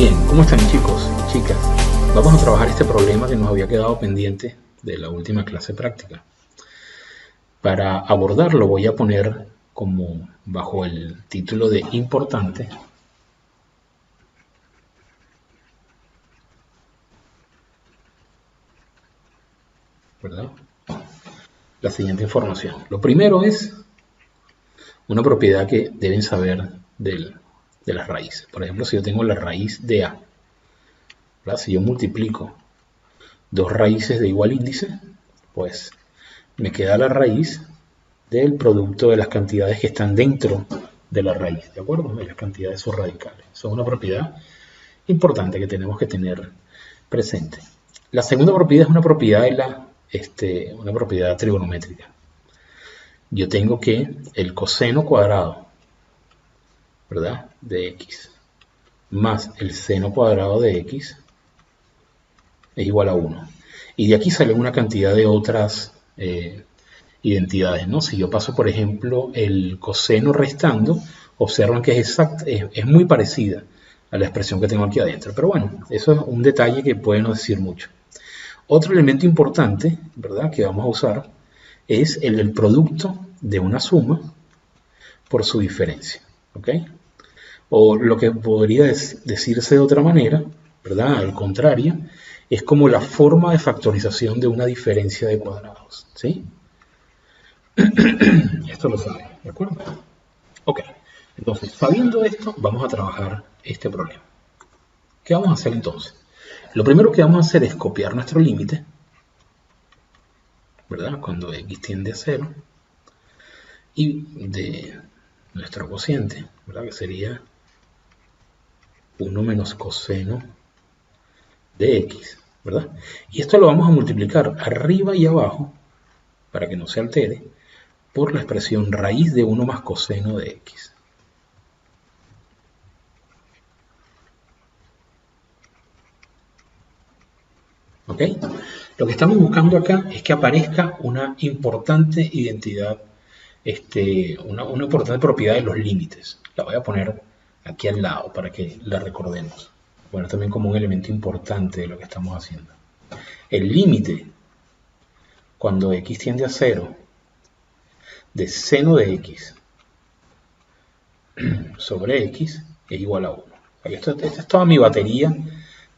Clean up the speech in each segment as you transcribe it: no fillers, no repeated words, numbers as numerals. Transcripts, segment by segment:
Bien, ¿cómo están chicos y chicas? Vamos a trabajar este problema que nos había quedado pendiente de la última clase práctica. Para abordarlo voy a poner como bajo el título de importante, ¿verdad? La siguiente información. Lo primero es una propiedad que deben saber de las raíces. Por ejemplo, si yo tengo la raíz de A, ¿verdad? Si yo multiplico dos raíces de igual índice, pues me queda la raíz del producto de las cantidades que están dentro de la raíz, ¿de acuerdo? De las cantidades subradicales. Eso es una propiedad importante que tenemos que tener presente. La segunda propiedad es una propiedad una propiedad trigonométrica. Yo tengo que el coseno cuadrado, ¿verdad?, de x más el seno cuadrado de x es igual a 1. Y de aquí sale una cantidad de otras identidades, ¿no? Si yo paso, por ejemplo, el coseno restando, observan que es muy parecida a la expresión que tengo aquí adentro. Pero bueno, eso es un detalle que puede no decir mucho. Otro elemento importante, ¿verdad?, que vamos a usar es el del producto de una suma por su diferencia, ¿ok? O lo que podría decirse de otra manera, ¿verdad?, al contrario, es como la forma de factorización de una diferencia de cuadrados, ¿sí? Esto lo saben, ¿de acuerdo? Ok, entonces, sabiendo esto, vamos a trabajar este problema. ¿Qué vamos a hacer entonces? Lo primero que vamos a hacer es copiar nuestro límite, ¿verdad?, cuando x tiende a 0, y de nuestro cociente, ¿verdad?, que sería 1 menos coseno de x, ¿verdad? Y esto lo vamos a multiplicar arriba y abajo, para que no se altere, por la expresión raíz de 1 más coseno de x. ¿Ok? Lo que estamos buscando acá es que aparezca una importante identidad, una importante propiedad de los límites. La voy a poner aquí al lado para que la recordemos. Bueno, también como un elemento importante de lo que estamos haciendo. El límite, cuando x tiende a 0, de seno de x sobre x es igual a 1. Esta es toda mi batería,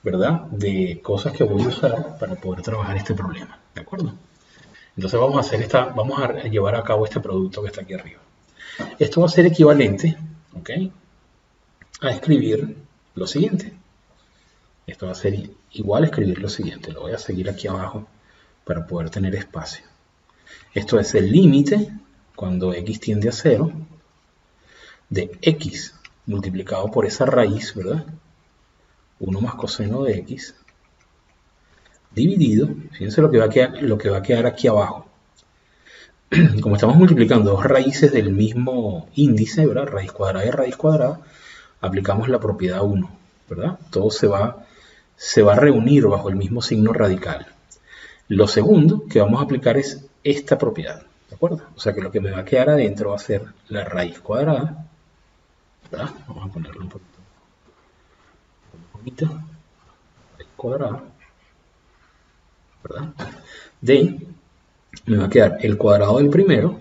¿verdad?, de cosas que voy a usar para poder trabajar este problema, ¿de acuerdo? Entonces vamos a llevar a cabo este producto que está aquí arriba. Esto va a ser equivalente, ¿ok?, a escribir lo siguiente. Esto va a ser igual a escribir lo siguiente. Lo voy a seguir aquí abajo para poder tener espacio. Esto es el límite cuando x tiende a 0 de x multiplicado por esa raíz, ¿verdad?, 1 más coseno de x, dividido, fíjense lo que va a quedar aquí abajo. Como estamos multiplicando dos raíces del mismo índice, ¿verdad?, raíz cuadrada y raíz cuadrada, aplicamos la propiedad 1, ¿verdad? Todo se va a reunir bajo el mismo signo radical. Lo segundo que vamos a aplicar es esta propiedad, ¿de acuerdo? O sea que lo que me va a quedar adentro va a ser la raíz cuadrada, ¿verdad? Vamos a ponerlo un poquito bonito, raíz cuadrada, ¿verdad?, me va a quedar el cuadrado del primero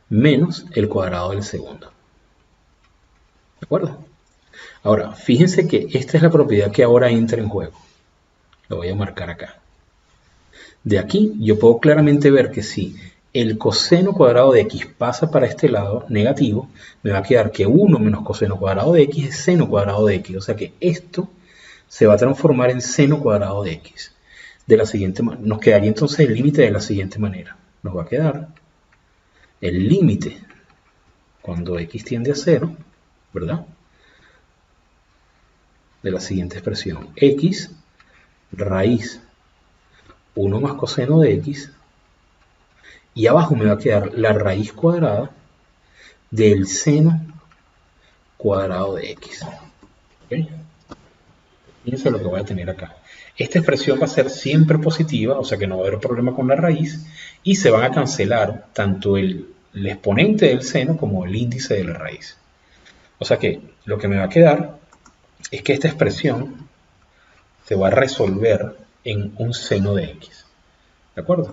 menos el cuadrado del segundo, ¿de acuerdo? Ahora, fíjense que esta es la propiedad que ahora entra en juego. Lo voy a marcar acá. De aquí yo puedo claramente ver que si el coseno cuadrado de x pasa para este lado negativo, me va a quedar que 1 menos coseno cuadrado de x es seno cuadrado de x. O sea que esto se va a transformar en seno cuadrado de x. De la siguiente manera, nos quedaría entonces el límite de la siguiente manera. Nos va a quedar el límite cuando x tiende a 0, ¿verdad?, de la siguiente expresión. X raíz 1 más coseno de x, y abajo me va a quedar la raíz cuadrada del seno cuadrado de x. ¿Okay? Fíjense lo que voy a tener acá. Esta expresión va a ser siempre positiva, o sea que no va a haber problema con la raíz, y se van a cancelar tanto el exponente del seno como el índice de la raíz. O sea que lo que me va a quedar es que esta expresión se va a resolver en un seno de x. ¿De acuerdo?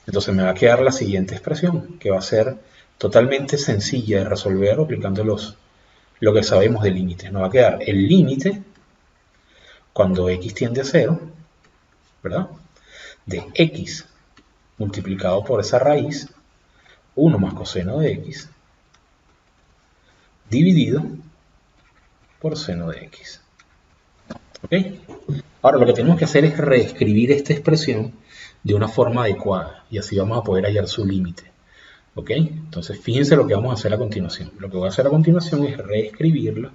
Entonces me va a quedar la siguiente expresión, que va a ser totalmente sencilla de resolver aplicando lo que sabemos de límites. Nos va a quedar el límite cuando x tiende a 0, ¿verdad? De x multiplicado por esa raíz, 1 más coseno de x, dividido por seno de x. ¿Ok? Ahora lo que tenemos que hacer es reescribir esta expresión de una forma adecuada y así vamos a poder hallar su límite. ¿Ok? Entonces fíjense lo que vamos a hacer a continuación. Lo que voy a hacer a continuación es reescribirla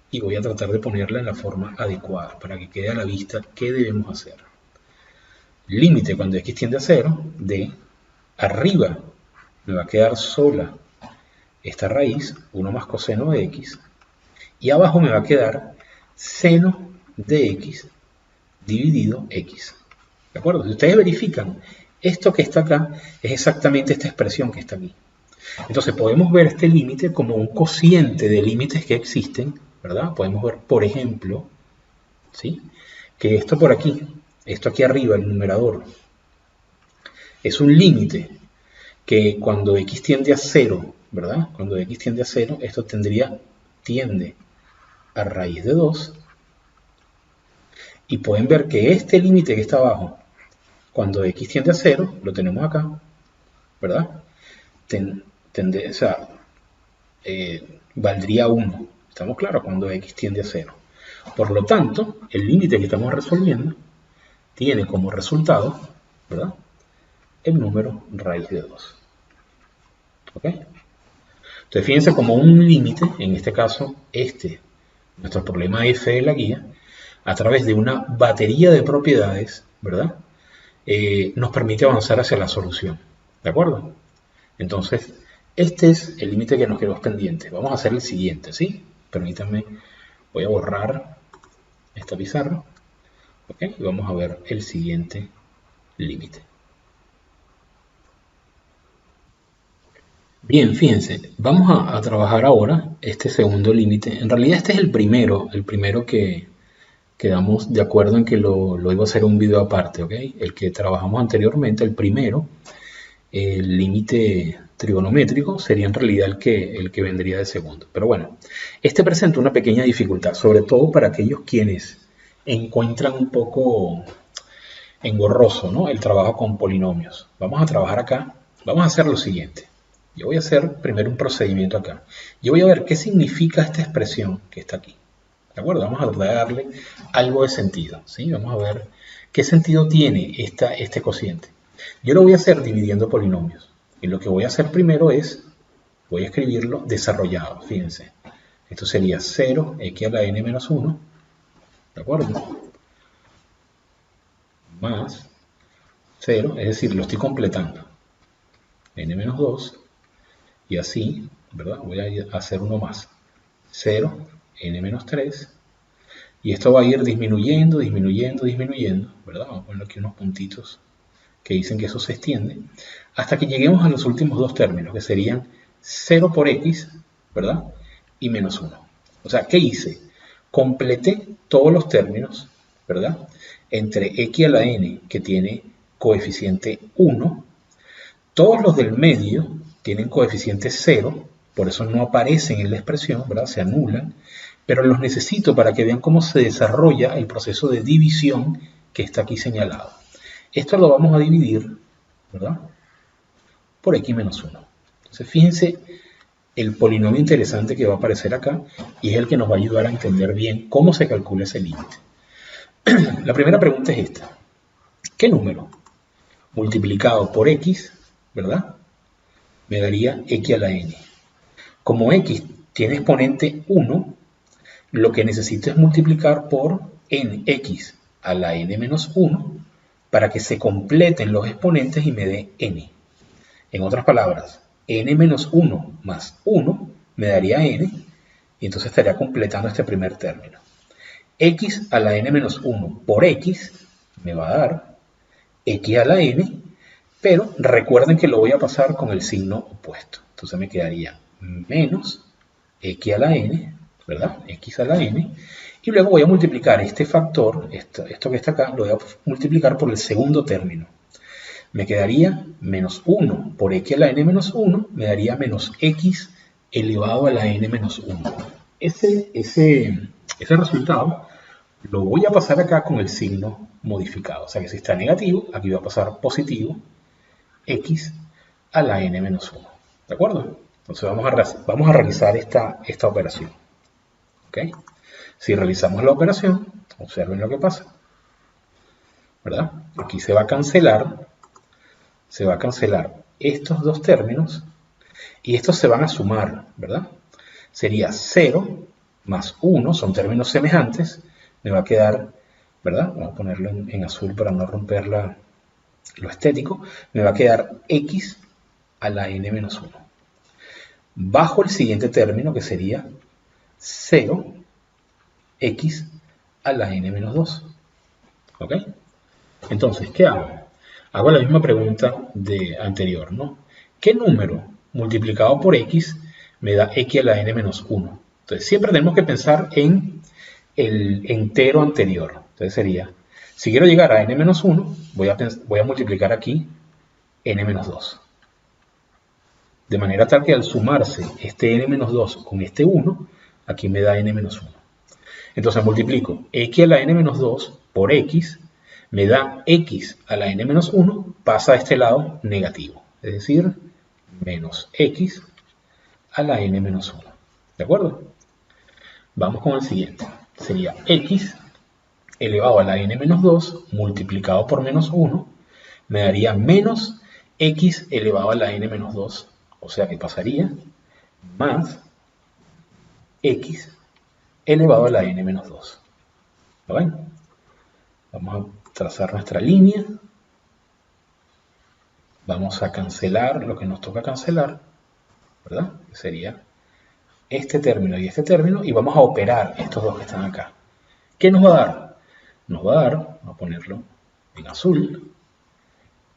y voy a tratar de ponerla en la forma adecuada para que quede a la vista qué debemos hacer. Límite cuando x tiende a 0 de arriba me va a quedar sola esta raíz, 1 más coseno de x, y abajo me va a quedar seno de x dividido x. ¿De acuerdo? Si ustedes verifican, esto que está acá es exactamente esta expresión que está aquí. Entonces podemos ver este límite como un cociente de límites que existen, ¿verdad? Podemos ver, por ejemplo, ¿sí?, que esto por aquí, esto aquí arriba, el numerador, es un límite que cuando x tiende a 0, ¿verdad? Cuando x tiende a 0, esto tiende a raíz de 2. Y pueden ver que este límite que está abajo, cuando x tiende a 0, lo tenemos acá, ¿verdad? Valdría 1. ¿Estamos claros? Cuando x tiende a 0. Por lo tanto, el límite que estamos resolviendo tiene como resultado, ¿verdad?, el número raíz de 2. ¿Ok? Entonces, fíjense como un límite, en este caso, nuestro problema F de la guía, a través de una batería de propiedades, ¿verdad?, nos permite avanzar hacia la solución. ¿De acuerdo? Entonces, este es el límite que nos quedó pendiente. Vamos a hacer el siguiente, ¿sí? Permítanme, voy a borrar esta pizarra. ¿Ok? Y vamos a ver el siguiente límite. Bien, fíjense, vamos a trabajar ahora este segundo límite. En realidad este es el primero que quedamos de acuerdo en que lo iba a hacer un video aparte, ¿ok? El que trabajamos anteriormente, el primero, el límite trigonométrico, sería en realidad el que vendría de segundo. Pero bueno, este presenta una pequeña dificultad, sobre todo para aquellos quienes encuentran un poco engorroso, ¿no?, el trabajo con polinomios. Vamos a trabajar acá, vamos a hacer lo siguiente. Yo voy a hacer primero un procedimiento acá. Yo voy a ver qué significa esta expresión que está aquí. ¿De acuerdo? Vamos a darle algo de sentido, ¿sí? Vamos a ver qué sentido tiene este cociente. Yo lo voy a hacer dividiendo polinomios. Y lo que voy a hacer primero es, voy a escribirlo desarrollado, fíjense. Esto sería 0x a la n menos 1, ¿de acuerdo?, más 0, es decir, lo estoy completando, n menos 2, y así, ¿verdad?, voy a hacer uno más, 0, n menos 3, y esto va a ir disminuyendo, ¿verdad? Vamos a poner aquí unos puntitos que dicen que eso se extiende, hasta que lleguemos a los últimos dos términos, que serían 0 por x, ¿verdad?, y menos 1. O sea, ¿qué hice? Completé todos los términos, ¿verdad?, entre x a la n, que tiene coeficiente 1, todos los del medio tienen coeficiente 0, por eso no aparecen en la expresión, ¿verdad?, se anulan, pero los necesito para que vean cómo se desarrolla el proceso de división que está aquí señalado. Esto lo vamos a dividir, ¿verdad?, por x menos 1. Entonces, fíjense el polinomio interesante que va a aparecer acá y es el que nos va a ayudar a entender bien cómo se calcula ese límite. La primera pregunta es esta. ¿Qué número multiplicado por x, ¿verdad?, me daría x a la n? Como x tiene exponente 1, lo que necesito es multiplicar por x a la n menos 1 para que se completen los exponentes y me dé n. En otras palabras, n menos 1 más 1 me daría n, y entonces estaría completando este primer término. X a la n menos 1 por x me va a dar x a la n, pero recuerden que lo voy a pasar con el signo opuesto. Entonces me quedaría menos x a la n ¿verdad? X a la n. Y luego voy a multiplicar este factor, esto que está acá, lo voy a multiplicar por el segundo término. Me quedaría menos 1 por x a la n menos 1, me daría menos x elevado a la n menos 1. Ese resultado lo voy a pasar acá con el signo modificado. O sea que si está negativo, aquí va a pasar positivo x a la n menos 1. ¿De acuerdo? Entonces vamos a realizar esta operación. ¿Ok? Si realizamos la operación, observen lo que pasa. ¿Verdad? Aquí se va a cancelar estos dos términos y estos se van a sumar, ¿verdad? Sería 0 más 1, son términos semejantes, me va a quedar, ¿verdad? Vamos a ponerlo en azul para no romper lo estético, me va a quedar x a la n menos 1. Bajo el siguiente término que sería 0 x a la n menos 2. ¿Ok? Entonces, ¿qué hago? Hago la misma pregunta de anterior, ¿no? ¿Qué número multiplicado por x me da x a la n menos 1? Entonces, siempre tenemos que pensar en el entero anterior. Entonces sería, si quiero llegar a n menos 1, voy a multiplicar aquí n menos 2. De manera tal que al sumarse este n menos 2 con este 1, aquí me da n menos 1. Entonces multiplico x a la n menos 2 por x, me da x a la n menos 1, pasa a este lado negativo. Es decir, menos x a la n menos 1. ¿De acuerdo? Vamos con el siguiente. Sería x elevado a la n menos 2 multiplicado por menos 1, me daría menos x elevado a la n menos 2. O sea que pasaría más x elevado a la n menos 2. ¿Lo ven? Vamos a trazar nuestra línea. Vamos a cancelar lo que nos toca cancelar, ¿verdad? Que sería este término y este término. Y vamos a operar estos dos que están acá. ¿Qué nos va a dar? Nos va a dar, vamos a ponerlo en azul,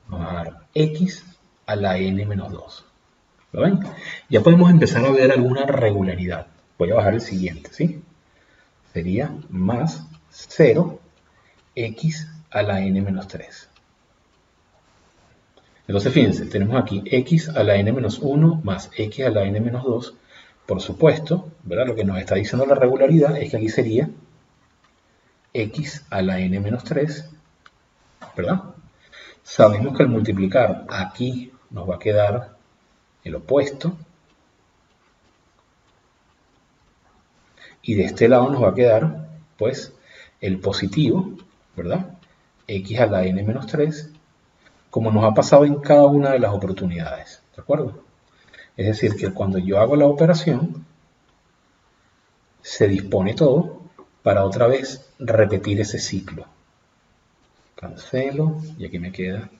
nos va a dar x a la n menos 2. ¿Lo ven? Ya podemos empezar a ver alguna regularidad. Voy a bajar el siguiente, ¿sí? Sería más 0 x a la n menos 3. Entonces fíjense, tenemos aquí x a la n menos 1 más x a la n menos 2. Por supuesto, ¿verdad? Lo que nos está diciendo la regularidad es que aquí sería x a la n menos 3, ¿verdad? Sabemos que al multiplicar aquí nos va a quedar el opuesto. Y de este lado nos va a quedar, pues, el positivo, ¿verdad? X a la n menos 3, como nos ha pasado en cada una de las oportunidades, ¿de acuerdo? Es decir, que cuando yo hago la operación, se dispone todo para otra vez repetir ese ciclo. Cancelo, y aquí me queda,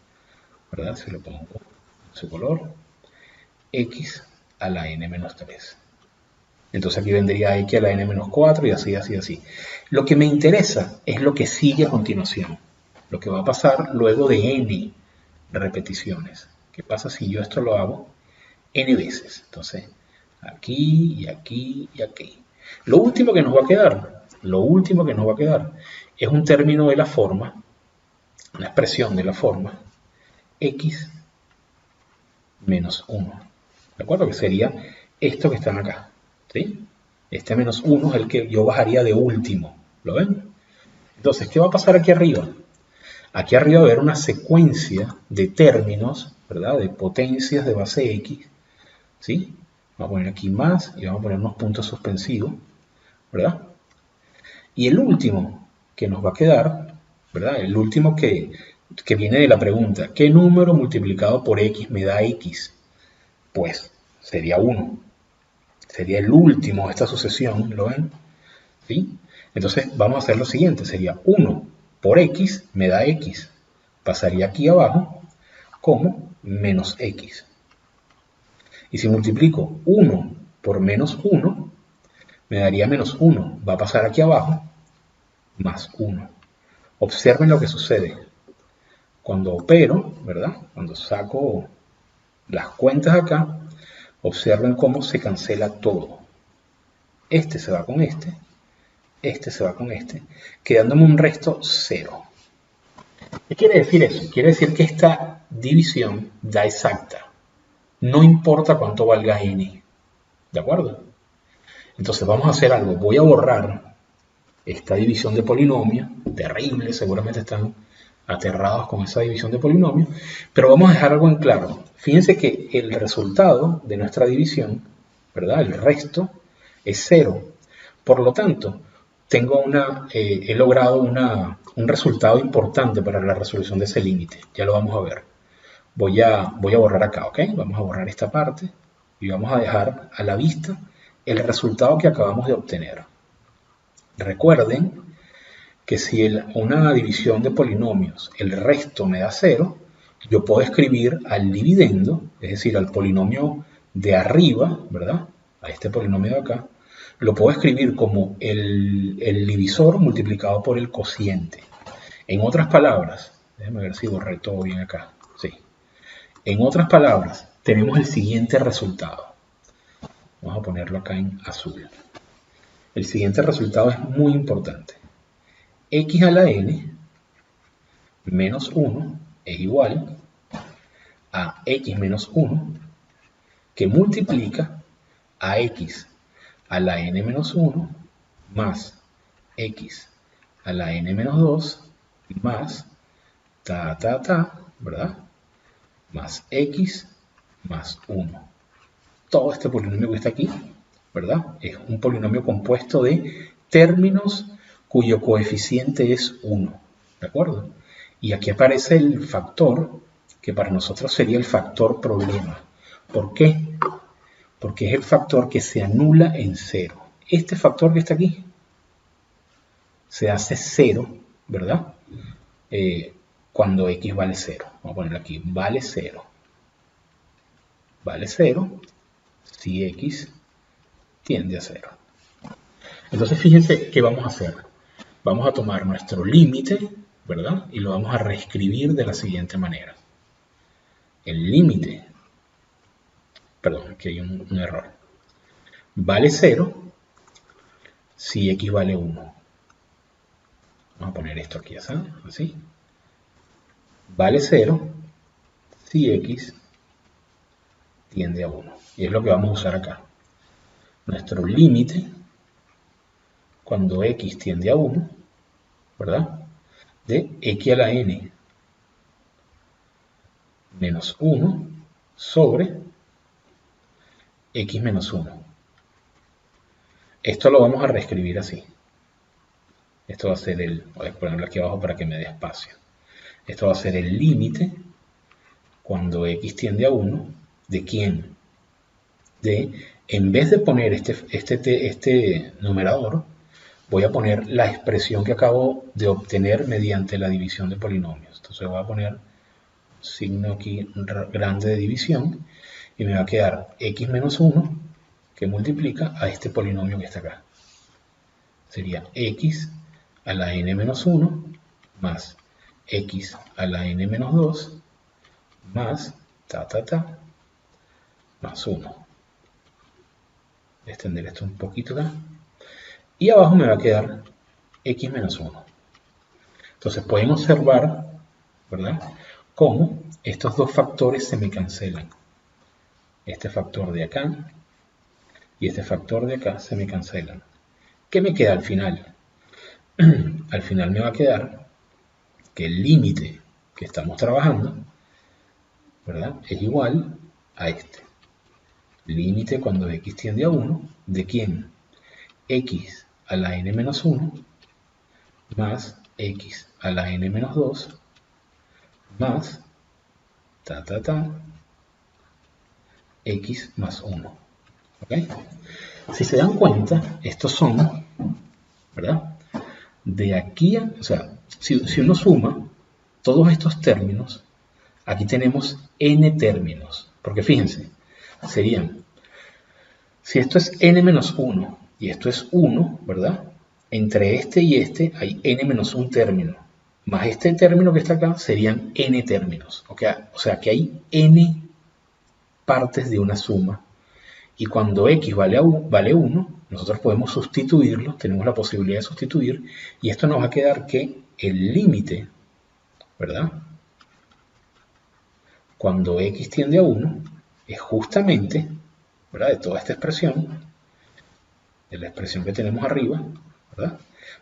¿verdad? Si lo pongo en su color, X a la n menos 3. Entonces aquí vendría x a la n menos 4 y así, así, así. Lo que me interesa es lo que sigue a continuación. Lo que va a pasar luego de n repeticiones. ¿Qué pasa si yo esto lo hago n veces? Entonces, aquí y aquí y aquí. Lo último que nos va a quedar, es un término de la forma, una expresión de la forma, x menos 1. ¿De acuerdo? Que sería esto que están acá. ¿Sí? Este menos 1 es el que yo bajaría de último. ¿Lo ven? Entonces, ¿qué va a pasar aquí arriba? Aquí arriba va a haber una secuencia de términos, ¿verdad? De potencias de base x. ¿Sí? Vamos a poner aquí más y vamos a poner unos puntos suspensivos, ¿verdad? Y el último que nos va a quedar, ¿verdad? El último que viene de la pregunta, ¿qué número multiplicado por x me da x? Pues sería 1. Sería el último de esta sucesión, ¿lo ven? ¿Sí? Entonces vamos a hacer lo siguiente, sería 1 por x me da x. Pasaría aquí abajo como menos x. Y si multiplico 1 por menos 1, me daría menos 1. Va a pasar aquí abajo más 1. Observen lo que sucede. Cuando opero, ¿verdad? Cuando saco las cuentas acá, observen cómo se cancela todo. este se va con este se va con este, quedándome un resto 0. ¿Qué quiere decir eso? Quiere decir que esta división da exacta. No importa cuánto valga n. ¿De acuerdo? Entonces vamos a hacer algo. Voy a borrar esta división de polinomio. Terrible, seguramente están aterrados con esa división de polinomio. Pero vamos a dejar algo en claro. Fíjense que el resultado de nuestra división, ¿verdad? El resto es 0. Por lo tanto, he logrado un resultado importante para la resolución de ese límite. Ya lo vamos a ver. Voy a borrar acá, ¿ok? Vamos a borrar esta parte y vamos a dejar a la vista el resultado que acabamos de obtener. Recuerden que si una división de polinomios, el resto me da 0, yo puedo escribir al dividendo, es decir, al polinomio de arriba, ¿verdad? A este polinomio de acá, lo puedo escribir como el divisor multiplicado por el cociente. En otras palabras, déjenme ver si borré todo bien acá. Sí. En otras palabras, tenemos el siguiente resultado. Vamos a ponerlo acá en azul. El siguiente resultado es muy importante. X a la n menos 1 es igual a x menos 1 que multiplica a x a la n menos 1 más x a la n menos 2 más ¿verdad? Más x más 1. Todo este polinomio que está aquí, ¿verdad? Es un polinomio compuesto de términos cuyo coeficiente es 1, ¿de acuerdo? Y aquí aparece el factor que para nosotros sería el factor problema. ¿Por qué? Porque es el factor que se anula en 0. Este factor que está aquí se hace 0, ¿verdad? Cuando x vale 0. Vamos a ponerlo aquí, vale 0. Vale 0 si x tiende a 0. Entonces fíjense qué vamos a hacer. Vamos a tomar nuestro límite, ¿verdad? Y lo vamos a reescribir de la siguiente manera. El límite, perdón, aquí hay un error. Vale 0 si x vale 1. Vamos a poner esto aquí, ¿sabes? Así. Vale 0 si x tiende a 1. Y es lo que vamos a usar acá. Nuestro límite, cuando x tiende a 1, ¿verdad? De x a la n menos 1 sobre x menos 1. Esto lo vamos a reescribir así. Esto va a ser voy a ponerlo aquí abajo para que me dé espacio. Esto va a ser el límite cuando x tiende a 1, ¿de quién? En vez de poner este numerador, voy a poner la expresión que acabo de obtener mediante la división de polinomios. Entonces voy a poner signo aquí grande de división y me va a quedar x menos 1 que multiplica a este polinomio que está acá. Sería x a la n menos 1 más x a la n menos 2 más más 1. Voy a extender esto un poquito acá. Y abajo me va a quedar x menos 1. Entonces pueden observar, ¿verdad?, cómo estos dos factores se me cancelan. Este factor de acá y este factor de acá se me cancelan. ¿Qué me queda al final? Al final me va a quedar que el límite que estamos trabajando, ¿verdad?, es igual a este. Límite cuando x tiende a 1, ¿de quién? X a la n menos 1 más x a la n menos 2 más x más 1. ¿Okay? Si se dan cuenta, estos son, ¿verdad? De aquí o sea, si uno suma todos estos términos, aquí tenemos n términos. Porque fíjense, serían, si esto es n menos 1 y esto es 1, ¿verdad? Entre este y este hay n menos 1 término. Más este término que está acá serían n términos. ¿Okay? O sea que hay n partes de una suma. Y cuando x vale 1, nosotros podemos sustituirlo, tenemos la posibilidad de sustituir, y esto nos va a quedar que el límite, ¿verdad? Cuando x tiende a 1, es justamente, ¿verdad?, de toda esta expresión, de la expresión que tenemos arriba, ¿verdad?,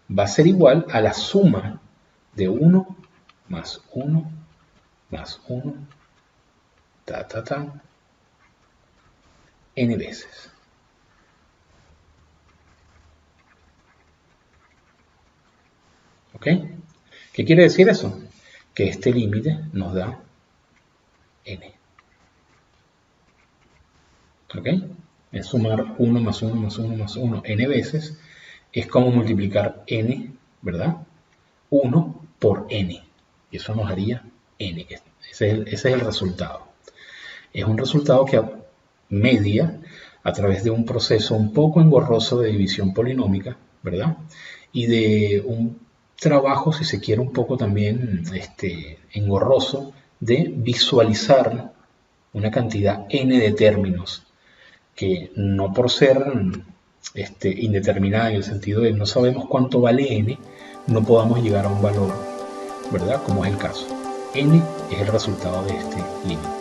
va a ser igual a la suma de 1 más 1 más 1, n veces. ¿Ok? ¿Qué quiere decir eso? Que este límite nos da n. ¿Ok? Es sumar 1 más 1 más 1 más 1 n veces. Es como multiplicar n, ¿verdad? 1 por n. Y eso nos haría n. Ese es el resultado. Es un resultado que media a través de un proceso un poco engorroso de división polinómica, ¿verdad? Y de un trabajo, si se quiere, un poco también engorroso de visualizar una cantidad n de términos que no por ser indeterminada en el sentido de no sabemos cuánto vale n, no podamos llegar a un valor, ¿verdad? Como es el caso. N es el resultado de este límite.